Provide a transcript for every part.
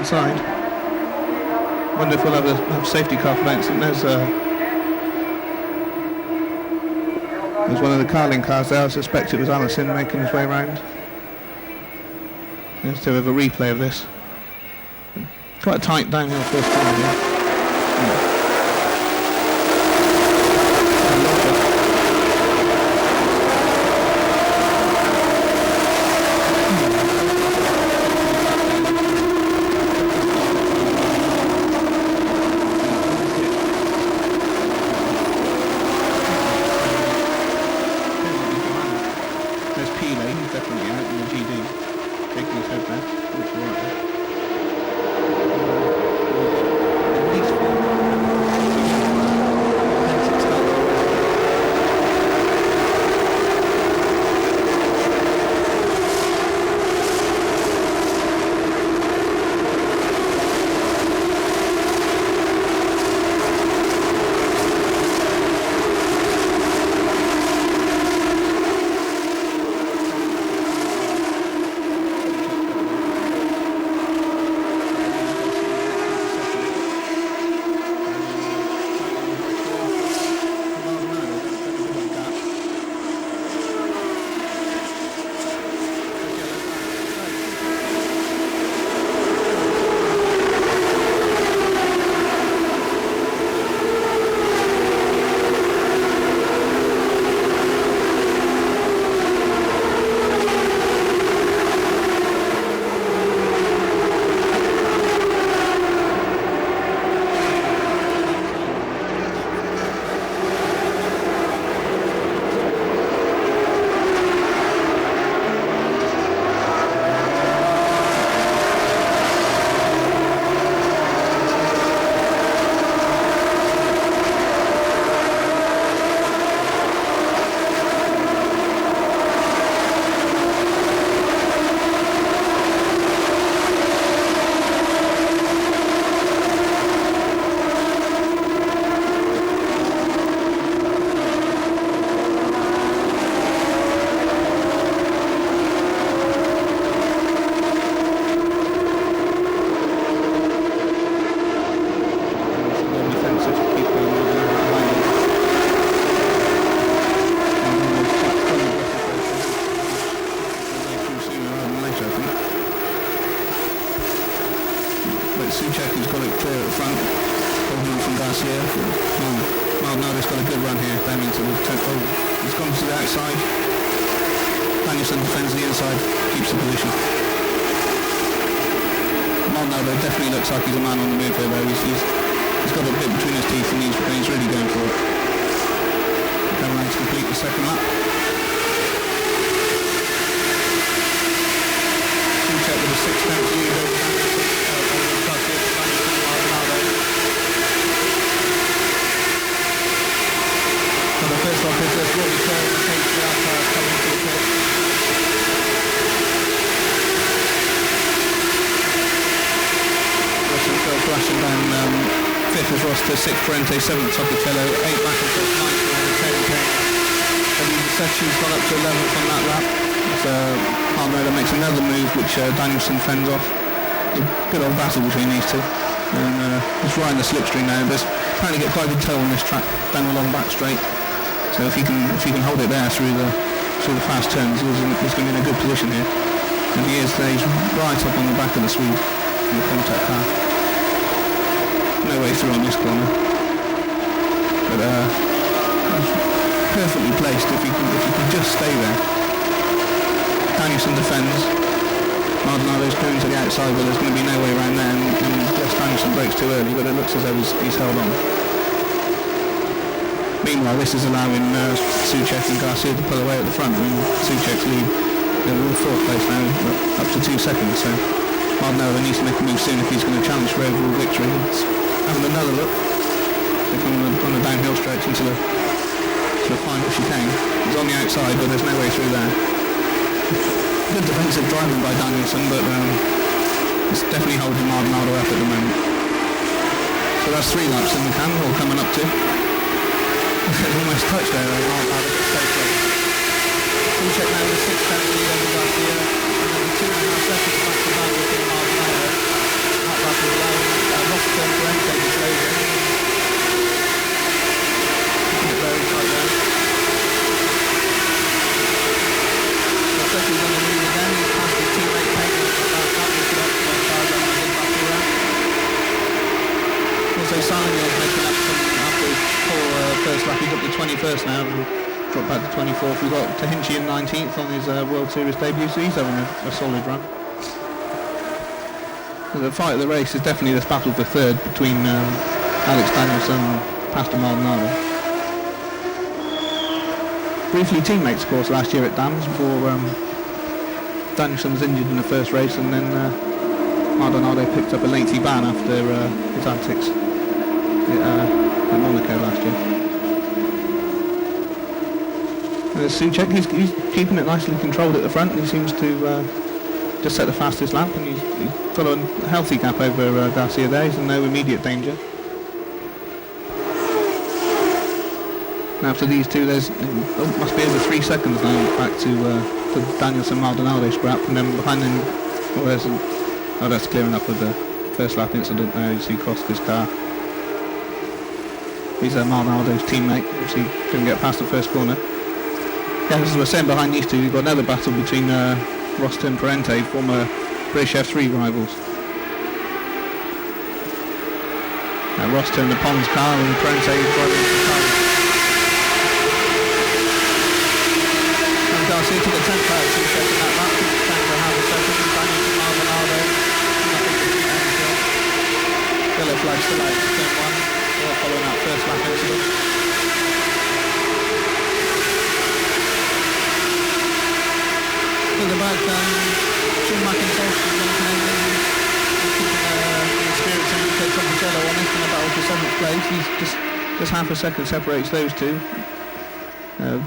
inside. Wonder if we'll have a safety car for that. There's one of the Carling cars there. I suspect it was Allison making his way around. Let's have a replay of this. Quite a tight downhill first time here. Sixth Parente, seventh Topicello, 8 back and forth, 9th over 10K. Section's gone up to 11th on that lap. So Harmoda makes another move which Danielson fends off. A good old battle between these two. And he's right in the slipstream now, but apparently get quite a good toe on this track down the long back straight. So if he can hold it there through the fast turns, he's going to be in a good position here. And he is there, he's right up on the back of the Swede in the contact car. No way through on this corner, but perfectly placed if he can just stay there. Danielson defends. Maldonado's going to the outside, but there's going to be no way around there, and yes, Danielson breaks too early, but it looks as though he's held on. Meanwhile, this is allowing Souček and Garcia to pull away at the front. I mean, Souček's lead in fourth place now, up to 2 seconds, so Maldonado needs to make a move soon if he's going to challenge for overall victory. Having another look on the downhill stretch into the final chicane. He's on the outside, but there's no way through there. Good defensive driving by Danielson, but it's definitely holding Maldonado up at the moment. So that's 3 laps in the can, all coming up to. Almost touched there, Maldonado gets so close. Souček now with 6 tenths lead over Garcia, and then 2.5 seconds back to Maldonado. 21st now. We've dropped back to 24th. We've got Tahinchi in 19th on his World Series debut, so he's having a solid run. So the fight of the race is definitely this battle for third between Alex Danielson and Pastor Maldonado. Briefly teammates, of course, last year at Dams before Danielson was injured in the first race, and then Maldonado picked up a lengthy ban after his antics at Monaco last year. Souček, he's keeping it nicely controlled at the front. He seems to just set the fastest lap, and he's got a healthy gap over Garcia there. He's in no immediate danger. And after these two, there's must be over 3 seconds now back to the Danielson Maldonado scrap, and then behind him, that's clearing up with the first lap incident there. You see Koska's car. He's Maldonado's teammate. Obviously couldn't get past the first corner. Yeah, as we were saying, behind these two, we've got another battle between Rossi and Parente, former British F3 rivals. Rossi in the Pons car and Parente driving the car. And Garcia took a 10th out of Souček in that lap, down to half a second, banging to Maldonado. Yellow flag still out to turn 1, following that first lap incident. To the back, Sean McIntosh is going to come in, keeping the experience in UK Topicello on it in the battle for 7th place. He's just half a second separates those two.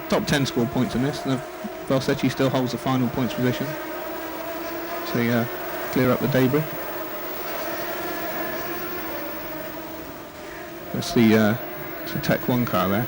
Top 10 score points in this, and Valsecchi still holds the final points position. So clear up the debris. That's the Tech 1 car there.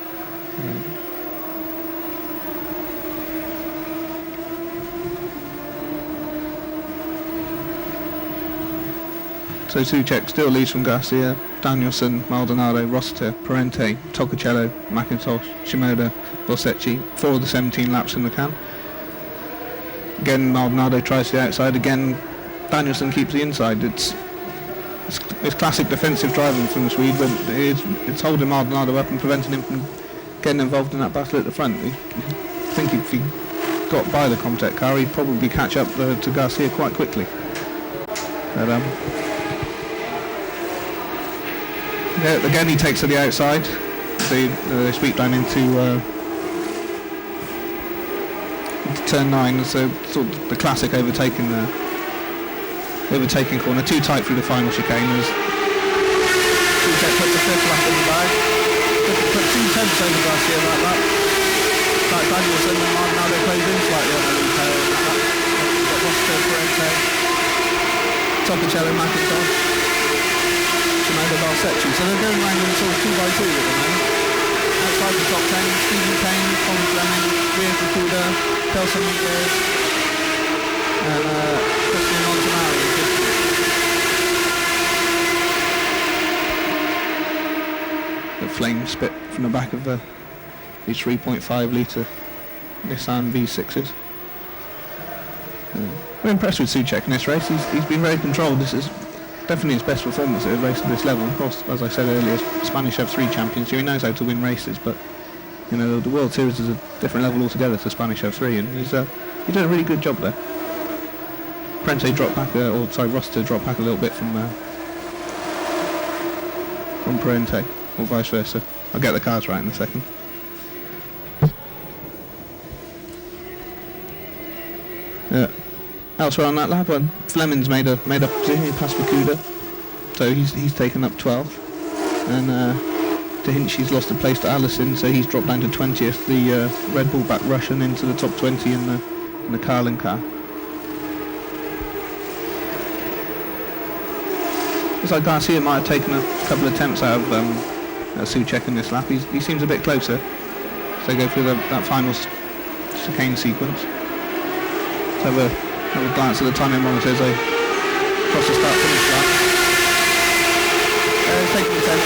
So Souček still leads from Garcia, Danielson, Maldonado, Rossi, Parente, Tocacello, McIntosh, Shimoda, Valsecchi, 4 of the 17 laps in the can. Again, Maldonado tries the outside, again Danielson keeps the inside. It's classic defensive driving from the Swede, but it's holding Maldonado up and preventing him from getting involved in that battle at the front. I think if he got by the Comtech car, he'd probably catch up to Garcia quite quickly. But, yeah, again he takes to the outside, so they sweep down into turn 9, so sort of the classic overtaking corner, too tight through the final chicane. As Souček put the 5th lap in the bag, put 2 tenths over Garcia like that. Like Danielson and Maldonado plays in slightly on the lead tail on that lap. We've got Rossi, Parente, Tocacello, McIntosh, Shimoda, Valsecchi. So they're going around in sort of 2 by 2 at the moment. Outside the top 10, Stephen Kane, Colin Fleming, Ria Fukuda, Pelson Miguez, and Christian Montanari. The flame spit from the back of these 3.5 litre Nissan V6s. We're impressed with Souček in this race. He's been very controlled. This is definitely his best performance at a race at this level. Of course, as I said earlier, Spanish F3 champion, so he knows how to win races, but you know, the World Series is a different level altogether to Spanish F3, and he's done a really good job there. Parente dropped back, Rossi dropped back a little bit from Parente, or vice versa. I'll get the cars right in a second. Elsewhere on that lap, Fleming's made up position. He passed Fukuda, so he's taken up 12th, and Tahinci's lost a place to Allison, so he's dropped down to 20th. The Red Bull back Russian into the top 20 in the Carlin car. Looks like Garcia might have taken a couple of attempts out of Souček in this lap. He seems a bit closer, so they go through that final chicane sequence. Let's have a glance at the timing monitor as they cross the start-finish line. Taking the 10th,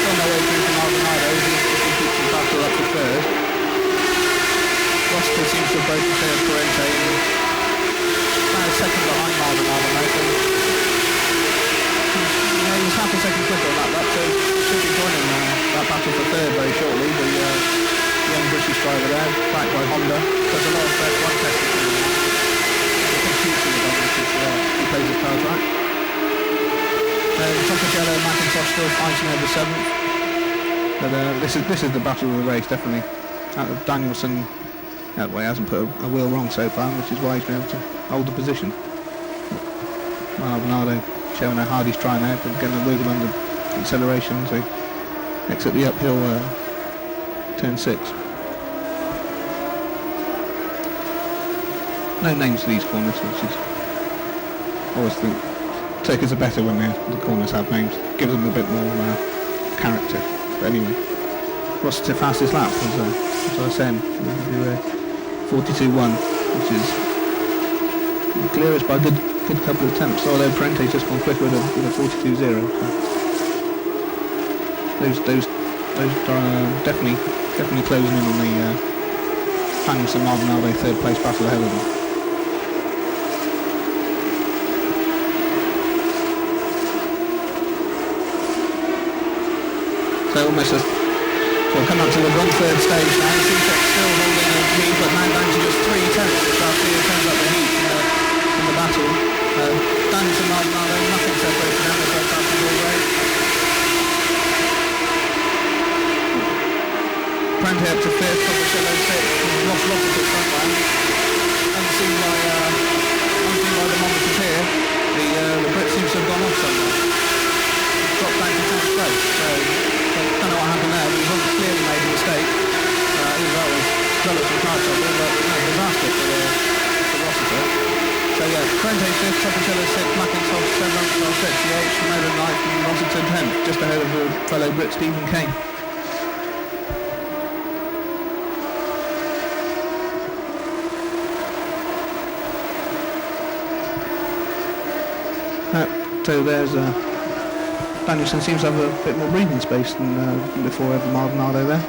on their way through to Maldonado, he keeps the battle up to third. Rossi seems to have broken clear of Parente, and about a second behind Maldonado. He's for third very shortly. The young British driver there, backed by Honda. Does a lot of one testing. A big future with him because he plays his cards right. Tocacello and McIntosh still fighting over seventh. But this is the battle of the race, definitely. Danielson, well, he hasn't put a wheel wrong so far, which is why he's been able to hold the position. Bernardo showing how hard he's trying now, but getting a wiggle under acceleration as they exit the uphill turn 6. No names to these corners, which is I always think takers are better when the corners have names. Gives them a bit more character. But anyway, Rossiter fastest lap as I was saying, 42.1, which is clearest by a good couple of attempts. Although Parente's just gone quicker with a 42.0. So those are definitely closing in on the Danielson and Maldonado third place battle ahead of them. So almost we'll come up to the 1/3 stage now. Suchek's still holding a lead, but now down to just 3 tenths as Garcia turns up the heat in the battle. Danielson, Maldonado, nothing separating them. They're both up the whole way. Prante up to 5th, Tocacello 6th. Lost lots of his front line. Unseen by the monitors here. The Brit seems to have gone off somewhere. Dropped down to 10th place. So I don't know what happened there, but he's obviously clearly made a mistake. Even though it was relative car trouble, but no, disaster for Rossiter. So yeah, Prente 5th, Tocacello 6th, McIntosh 7th, Valsecchi 8th, Shimoda 9th, and Rossiter 10th, just ahead of the fellow Brit Stephen Kane. So there's Danielson seems to have a bit more breathing space than before over Maldonado there.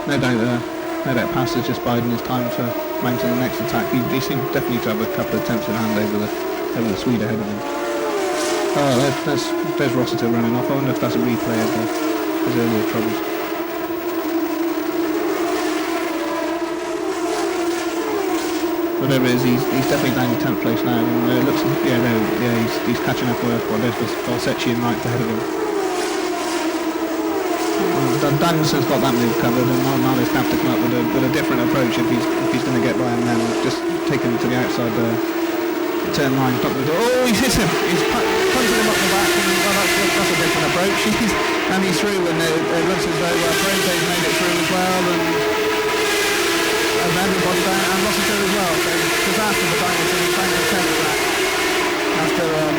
No doubt Pass is just biding his time to mount to the next attack. He seems definitely to have a couple of attempts in hand over the Swede ahead of him. Oh, there's Rossiter running off. I wonder if that's a replay of his earlier troubles. Whatever it is, he's definitely down to 10th place now, and it looks, he's catching up with there's Valsecchi and Knight ahead of him. Danielson's got that move covered, and Maldonado's going to have to come up with a different approach if he's going to get by him then. Just taking him to the outside turn 9, top of the door. Oh, he's hit him! He's punching him up the back, and that's a different approach. He's through, and it looks as though Parente's made it through as well, and everybody down, and Rossiter as well. So disaster for Danielson. He's trying to attempt that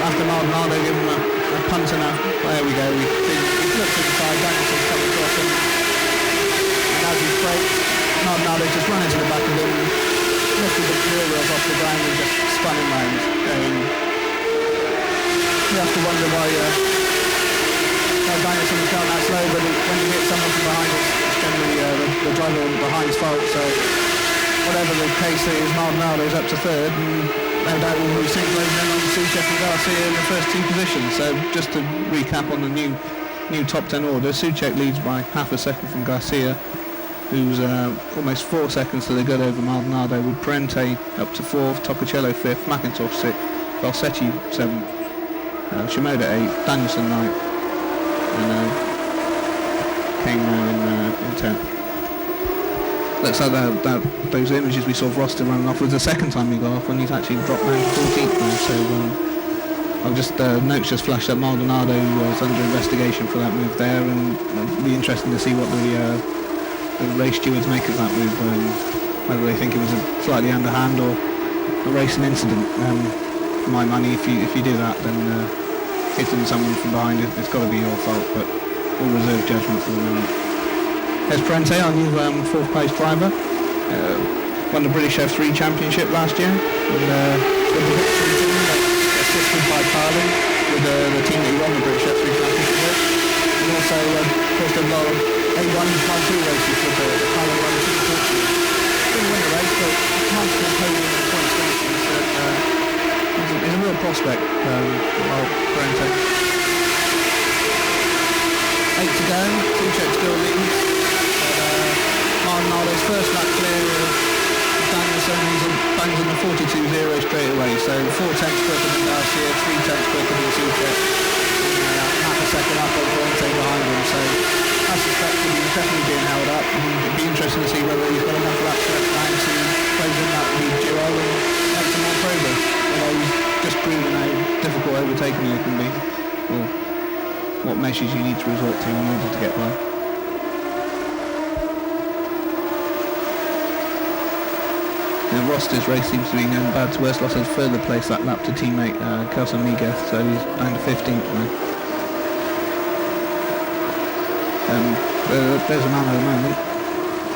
after Maldonado gave him a punt and there we go. He flips to the side. Danielson's coming across him, and as he brakes, Maldonado just ran into the back of him, lifted the rear wheels off the ground and just spun him round. You have to wonder why Danielson was going that slow, but when you hit someone from behind, it's generally the driver behind's fault. So whatever the case is, Maldonado's up to 3rd, and no doubt we'll be seeing closing in on Suchek and Garcia in the first 2 positions. So just to recap on the new top 10 order, Suchek leads by half a second from Garcia, who's almost 4 seconds to the good over Maldonado, with Parente up to 4th, Tocacello 5th, McIntosh 6th, Valsecchi 7th, Shimoda 8th, Danielson 9th, and Kane now in 10th. Looks like those images we saw of Rossiter running off was the second time he got off, when he's actually dropped down to 14th now. So I've just notes just flashed up. Maldonado was under investigation for that move there, and it'll be interesting to see what the race stewards make of that move. Whether they think it was a slightly underhand or a racing incident. For my money, if you do that, then hitting someone from behind it's got to be your fault. But we'll reserve judgment for the moment. There's Parente, our new 4th place driver, won the British F3 Championship last year, and with the victory team assisted by Carlin, with the team that he won the British F3 Championship with, and also caused a lot of A1 Part 2 races with the Carlin run team Portugal. Didn't win the race, but multiple podium and points finishes, so he's a he's a real prospect. Parente. 8 to go, Suchek still leads. Martinaldo's first lap clear of Danielson, he's bangs in the 42.0 straight away, so 4 tenths quicker than Garcia, 3 tenths quicker than Suchek, and half a second up on Parente behind him, so I suspect he's definitely being held up. It'd be interesting to see whether he's got enough laps left time to close in that lead duo and make some more progress. Although he's just proven how difficult overtaking it can be, or what measures you need to resort to in order to get by. Roster's race seems to be going bad to worse. Lost his further place that lap to teammate Kelson Miguez, so he's down to 15th now. There's a man at the moment.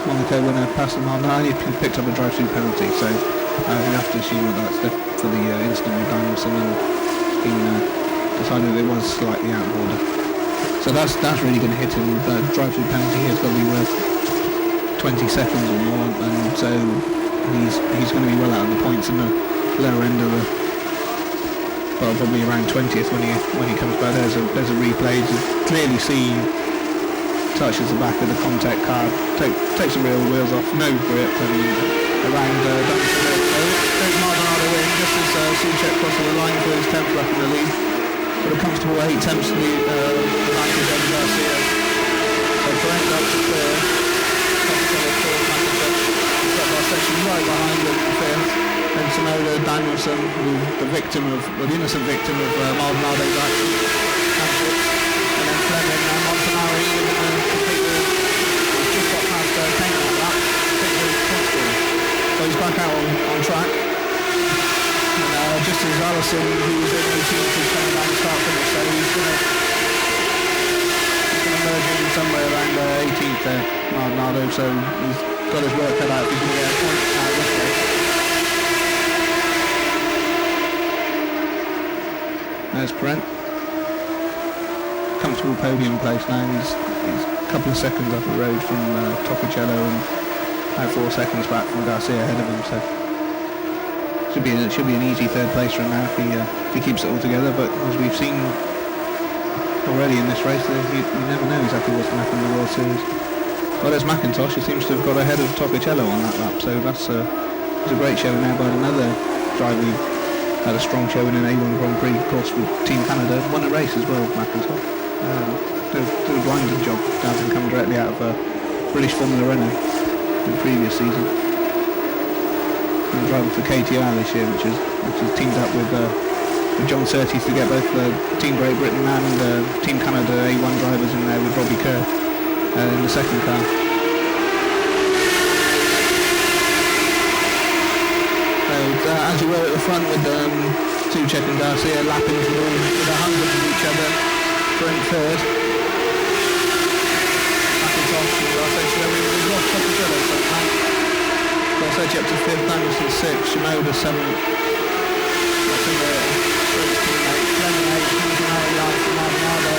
Monaco winner passing Maldonado. He picked up a drive-through penalty, so we have to assume that that's for the incident with Danielson, and it's been decided it was slightly out of order. So that's really going to hit him. The drive-through penalty here has got to be worth 20 seconds or more, and so he's going to be well out of the points in the lower end of the, well, probably around 20th when he comes back. There's a replay. You clearly see touches the back of the contact card, takes the real wheels off, no grip, around Danielson. There's Maldonado in just as Suchek crosses the line for his 10th lap in the lead. Got a comfortable 8 tenths to the advantage over Garcia. So Parente up to clear. Section right behind him in fifth, and Tsunoda, Danielson, the innocent victim of Maldonado's accident, and then Fleming and Montanari even just got past Kane like that, so he's back out on track, and just as Allison, who was in the team, is coming down the start finish, so he's going to merge in somewhere around 18th there, Maldonado, so he's got his work cut out if he's going to get a point out of this race. There's Parente. Comfortable podium place now. He's a couple of seconds up the road from Toccocello and about 4 seconds back from Garcia ahead of him. So it should be an easy third place for him now if he keeps it all together. But as we've seen already in this race, you never know exactly what's going to happen in the World Series. Well, there's McIntosh, who seems to have got ahead of Toccocello on that lap, so that's a great show now by another driver who had a strong show in an A1 Grand Prix, of course, with Team Canada. Won a race as well, McIntosh. Did a blinding job, having come directly out of British Formula Renault in the previous season. And driving for KTR this year, which is teamed up with John Surtees to get both Team Great Britain and Team Canada A1 drivers in there with Robbie Kerr in the second car. So as you were at the front with Suchek and Garcia lapping with 100 of each other, Parente third. McIntosh and Garcia, we've lost Toccocello sometime. Garcia up to 5th, Danielson 6th, Shimoda 7th. That's in the first teammate, Fleming 8th, Montanari 9th, and Maldonado.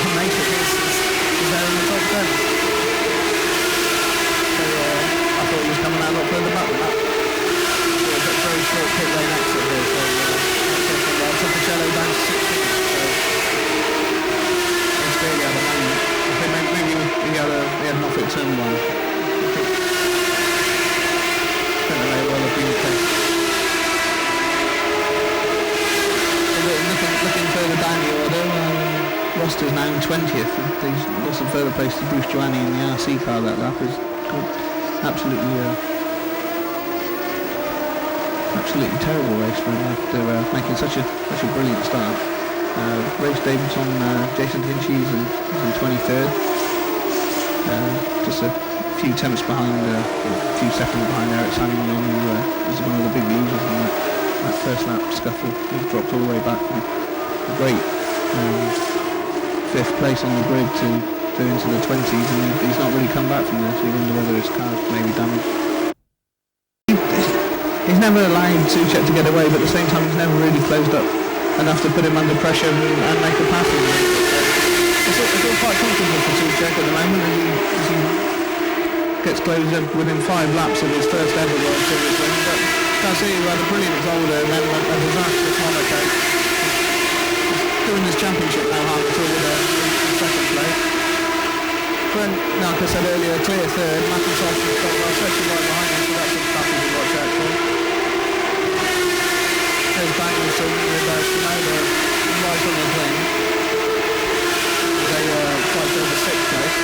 Amazing, he's there in the top 10. So I thought he was coming out a lot further back than that. A very short pit lane exit here, so Toccocello down to 16th. So it's clearly at the moment. I think maybe he had an off-it turn one. I think that may well have been the case. Looking further down the order, Roster's now in 20th. He's lost a further place to Bruce Giovanni in the RC car that lap. Is absolutely terrible race for him after making such a brilliant start. Race debut on Jason Hinchey's in 23rd. Just a few tenths behind, a few seconds behind Eric Samuel, who was one of the big losers in that first lap scuffle. He dropped all the way back from a great 5th place on the grid to into the 20s, and he's not really come back from there, so you wonder whether his car may be damaged. He's never allowed Suchek to get away, but at the same time he's never really closed up enough to put him under pressure and make a pass. It's all quite comfortable for Suchek at the moment as he gets closer within 5 laps of his first ever World Series win, but Garcia, who had a brilliant result and then a disastrous Monaco, doing this championship now half until in second place. Brent, like I said earlier, clear third. McIntosh has got Rossetti right behind him, so that's a battle to watch out for. There's Danielson with Shimoda right on the plane. They fight over sixth place.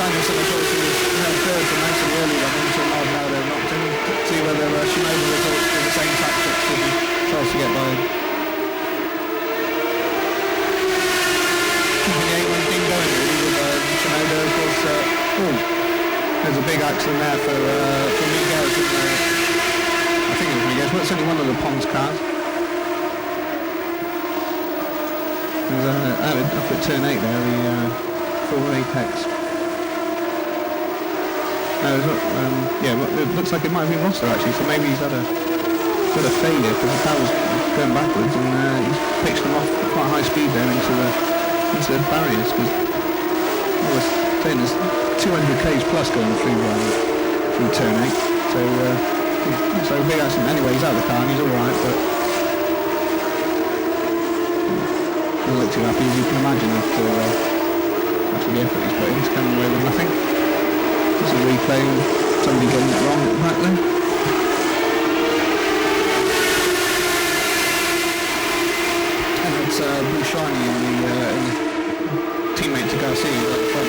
Danielson, of course, was third for most of the early run until Maldonado knocked him. See whether Shimoda resorts to the same tactics as he tries to get by him. Keeping the 8-1 thing going really with Shimoda, of course. There's a big accident there for Miguel. I think it was Miguel, but it's only one of the Pons cars. There's up at turn 8 there, the forward apex. It looks like it might have been Rosser actually, so maybe he's had a failure because the car was going backwards and he's pitched them off at quite high speed there into the barriers because I was saying there's 200 k's plus going through turn 8, so a big accident. Anyway, he's out of the car and he's alright, but doesn't look too happy as you can imagine after the effort he's put in. He's coming away with nothing. There's a replay of somebody getting it wrong at the back there. And it's Bouchani in the teammate to Garcia at the front.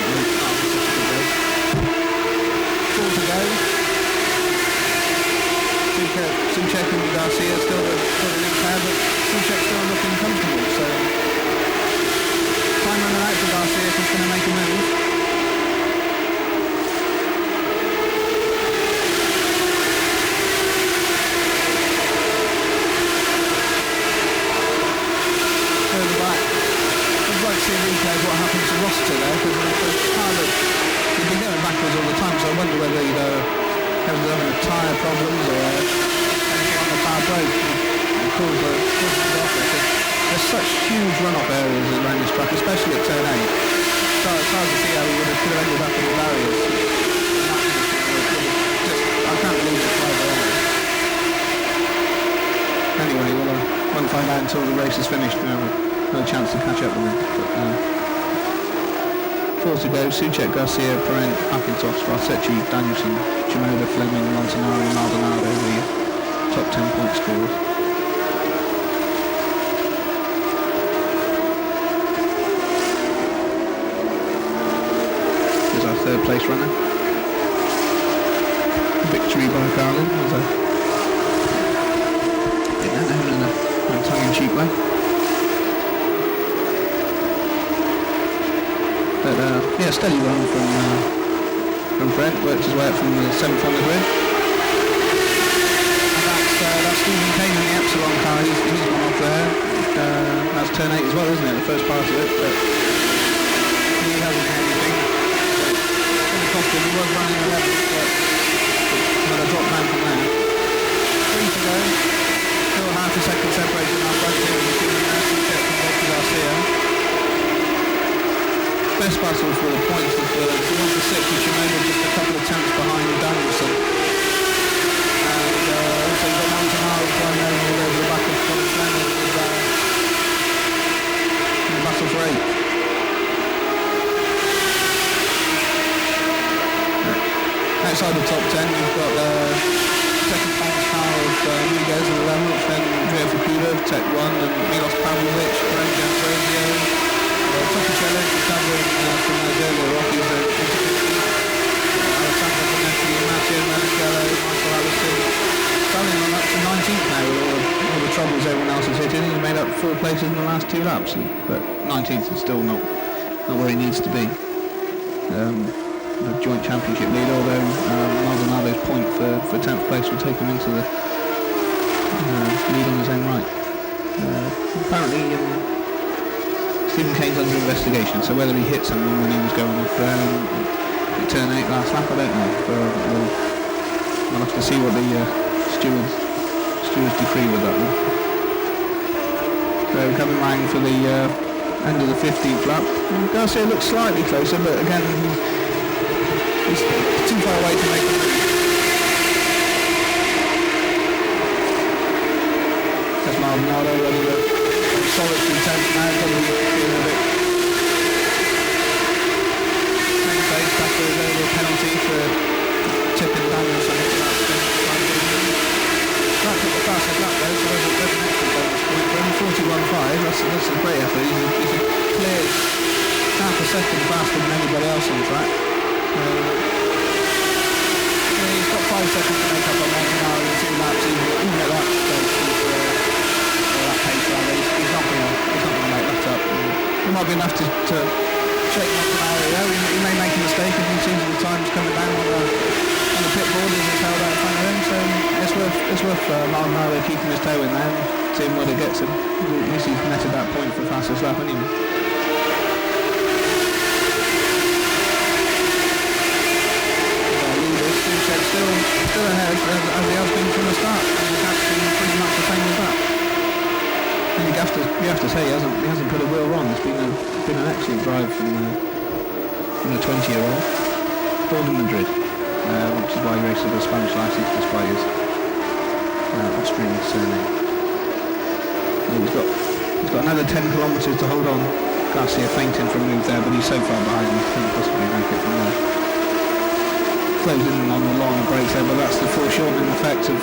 Four to go. Suchek and Garcia still the lead pair, but Suchek still looking comfortable, so time running out for Garcia if he's going to make a move. See replay what happened to Roster there because the car that he'd been going backwards all the time, so I wonder whether he was having a tyre problems or anything on the car broke and caused the off there. There's such huge run-off areas around this track, especially at turn 8. So it's hard to see how he could have ended up in the barriers. I can't believe it's right there. Anyway, I won't find out until the race is finished now. No chance to catch up with him. Four to go, Suchek, Garcia, Parent, McIntosh, Rossetti, Danielson, Shimoda, Fleming, Montanari, Maldonado, the top 10 point scorers. Here's our third place runner. Victory by Carlin. In a tongue-in-cheek way. But steady run from Brent, worked his way up from the 7th on the grid. And that's Stephen Kane in the Epsilon car, he's gone off there. That's turn 8 as well, isn't it, the first part of it, but he hasn't had anything. It's going to cost him, he was running 11th, but a drop down from there. 3 to go, still half a second separation now, both here between Suchek and Bob Garcia. Best battle for the points is the 1 to 6, which Shimoda just a couple of tenths behind Danielson. And also you've got Montanaro flying over the back of Thomas Lennon in the battle for 8. Outside the top 10 you've got the second fastest car of Miguez in 11th, then Andrea Fukuda, Tech 1, and Milos Pavlovic, Brent Ambrosio. Tokicello recovering from those earlier Rockies Alessandro Bonetti, Matteo Maniscalco, Michael Allison. Stalling on up to 19th now with all the troubles everyone else has hit in. He's made up 4 places in the last 2 laps, but 19th is still not where he needs to be. The joint championship lead, although Maldonado's point for 10th place will take him into the lead on his own right. Apparently Stephen Kane's under investigation, so whether he hit someone when he was going off at turn 8 last lap, I don't know. But we'll have to see what the stewards decree with that one. So coming round for the end of the 15th lap. Garcia looks slightly closer, but again he's too far away to make a move. There's Maldonado running a solitary 10th now, probably feeling a bit based after his over penalty for tipping Danielson into that sprint. That took the fastest lap though, so there's an extra bonus point for him. 41.5, that's a great effort. He's a clear half a second faster than anybody else on track. He's got 5 seconds to make up on Maldonado in 2 laps, even at that pace, that pace rather, he's not going to make that up. It might be enough to shake Maldonado. He may make a mistake if he sees the times coming down on the pit board as it's held out in front of him, so it's worth Maldonado keeping his toe in there and seeing what it gets him. At least he's netted that point for fastest lap anyway. Still ahead as he has been from the start, and the gap's been pretty much the same as that. And you have to say he hasn't put a wheel wrong. It's been an excellent drive from a 20-year-old, born in Madrid, which is why he races with a Spanish license despite his Austrian surname. And he's got another 10 kilometres to hold on. Garcia fainting for a move there, but he's so far behind he couldn't possibly make it from there. Closing in on the long brakes there, but that's the foreshortening effect of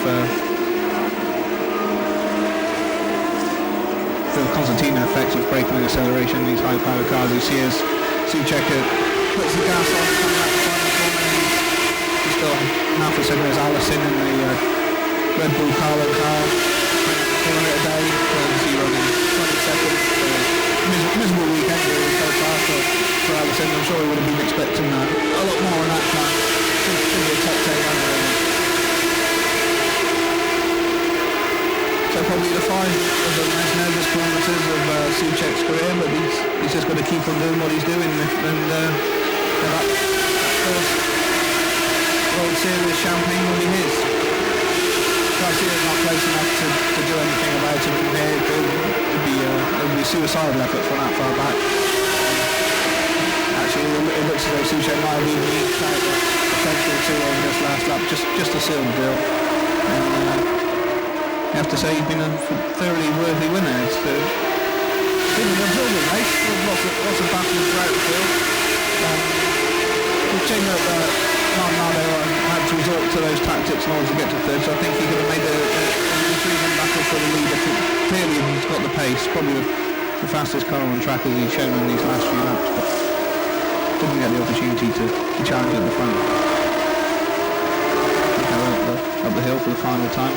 the concertina effect of braking and acceleration in these high power cars. You see as Souček puts the gas on, coming back to final corner, and he's got half a second as Allison in the Red Bull Carlin car, calling it a day, he's running 20 seconds. Miserable weekend really so far for Allison. I'm sure he would have been expecting a lot more in that car. Should be a top 10 runner. So probably the 5 of the most nervous kilometres of Souček's career, but he's just got to keep on doing what he's doing, and that first World Series champagne will be his. Garcia's not close enough to do anything about it from here. It would be a suicidal effort from that far back. Actually, it looks as though Souček might have even eked out a tenth or two over this last lap, just to seal the deal. You have to say he's been a thoroughly worthy winner. It's been an absorbing race, lots of battles throughout the field. We've seen that Maldonado had to resort to those tactics in order to get to third, so I think he could have made an intriguing battle for the lead. Clearly he's got the pace, probably the fastest car on track as he's shown in these last few laps, but didn't get the opportunity to challenge at the front. Up the hill for the final time.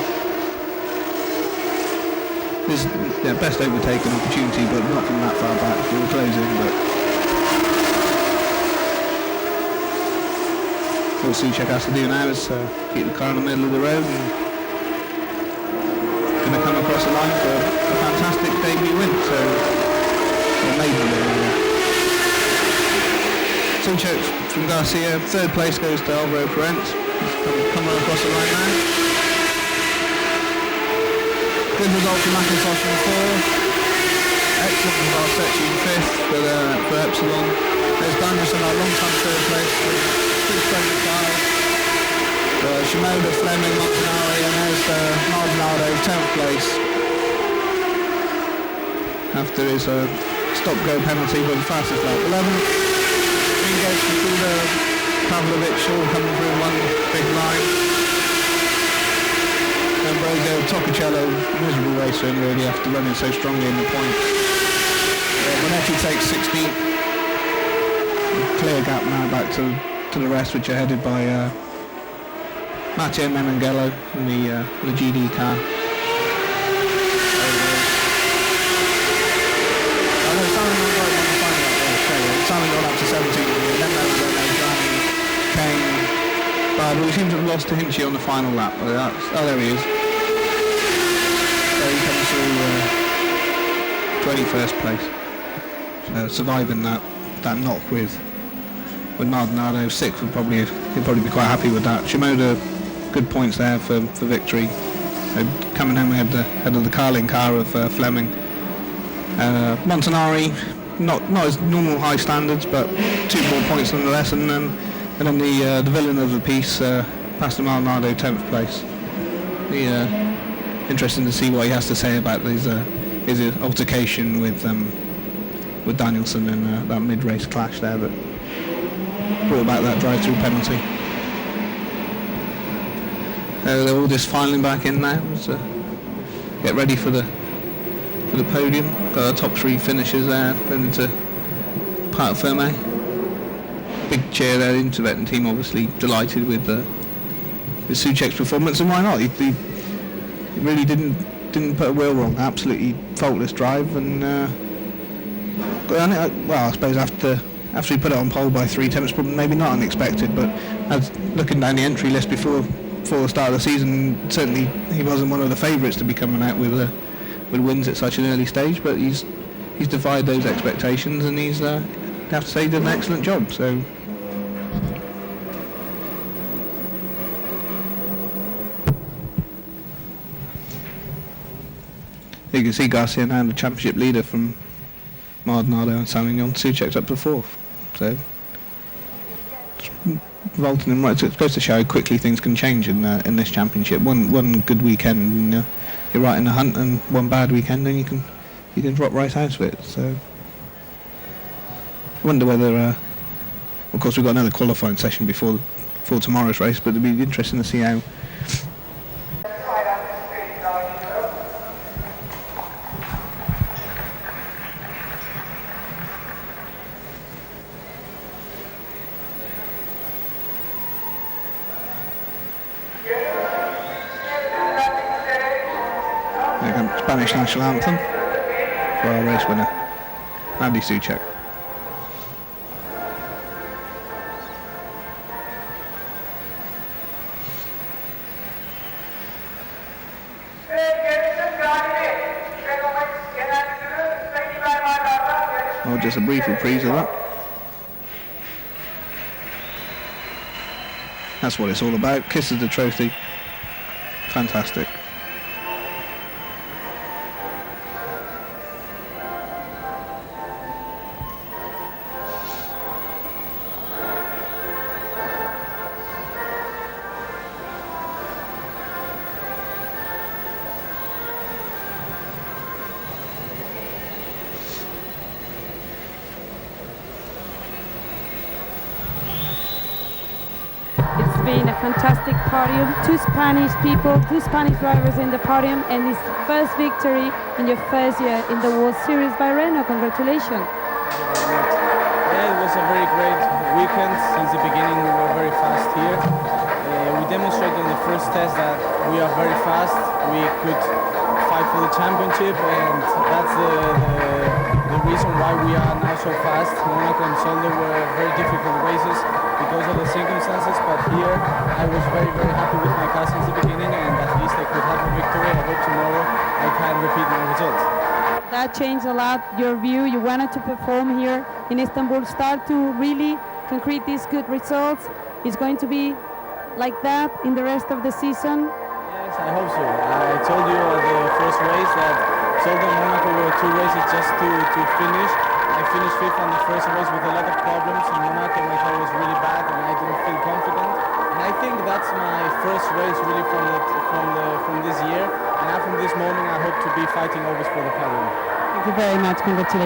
This is their best overtaken opportunity, but not from that far back. We were closing, but what Souček has to do now is keep the car in the middle of the road and going to come across the line for a fantastic debut win. So, amazing win. Souček from Garcia, third place goes to Alvaro Parent. Come across the line now. Good result for McIntosh in 4th. Excellent from Barsetti in 5th for Epsilon. There's Danielson, our long-time third place with 625. Shimoda, Fleming, Montanari, and there's Maldonado, 10th place. After his stop-go penalty with the fastest lap. 11th. Engage from Kuda, Pavlovic, all coming through one big line. Ambrosio, Topicello, miserable racer really after running so strongly in the points. Bonetti takes 16th. Clear gap now back to the rest, which are headed by Matteo Menanghello in the GD car. Simon got up to 17th, and then there was Kane. But we seem to have lost to Hinchey on the final lap. Oh, there he is. So he comes through 21st place. Surviving that knock with Maldonado. 6th he'll probably be quite happy with that. Shimoda, good points there for victory. Coming home ahead of the Carlin car of Fleming. Montanari, not as normal high standards, but 2 more points nonetheless, and then the villain of the piece, Pastor Maldonado, 10th place. interesting to see what he has to say about his altercation with Danielson and that mid-race clash there that brought about that drive-through penalty. They're all just filing back in now to get ready for the podium. Got our top 3 finishers there going into part of Ferme. Big cheer there. The Intervet team obviously delighted with Souček's performance, and why not? He really didn't put a wheel wrong. Absolutely faultless drive, and I suppose after he put it on pole by 3 attempts, maybe not unexpected, but as looking down the entry list before the start of the season, certainly he wasn't one of the favourites to be coming out with wins at such an early stage. But he's defied those expectations, and I have to say he did an excellent job. So. You can see Garcia now the championship leader from Maldonado and Sauvignon. Souček's up to 4th. So vaulting him right. So it's supposed to show how quickly things can change in this championship. One good weekend and you're right in the hunt, and one bad weekend and you can drop right out of it. So I wonder whether of course we've got another qualifying session before tomorrow's race, but it'll be interesting to see how Spanish national anthem for our race winner, Andy Souček. Well, just a brief reprise of that. That's what it's all about. Kisses the trophy. Fantastic. Been a fantastic podium, 2 Spanish people, 2 Spanish drivers in the podium, and his first victory in your first year in the World Series by Renault. Congratulations. Yeah, it was a very great weekend. Since the beginning we were very fast here. We demonstrated in the first test that we are very fast. We could fight for the championship, and that's the reason why we are now so fast. Monaco and Soldo were very difficult races because of the circumstances, but here I was very, very happy with my cars since the beginning, and at least I could have a victory. I hope tomorrow I can repeat my results. That changed a lot your view. You wanted to perform here in Istanbul, start to really concrete these good results. It's going to be like that in the rest of the season? Yes, I hope so. I told you at the first race that Soldo and Monaco were 2 races just to finish. I finished 5th on the first race with a lot of problems. In Monaco my car was really bad and I didn't feel confident. And I think that's my first race really from this year. And now from this moment I hope to be fighting always for the podium. Thank you very much. Congratulations.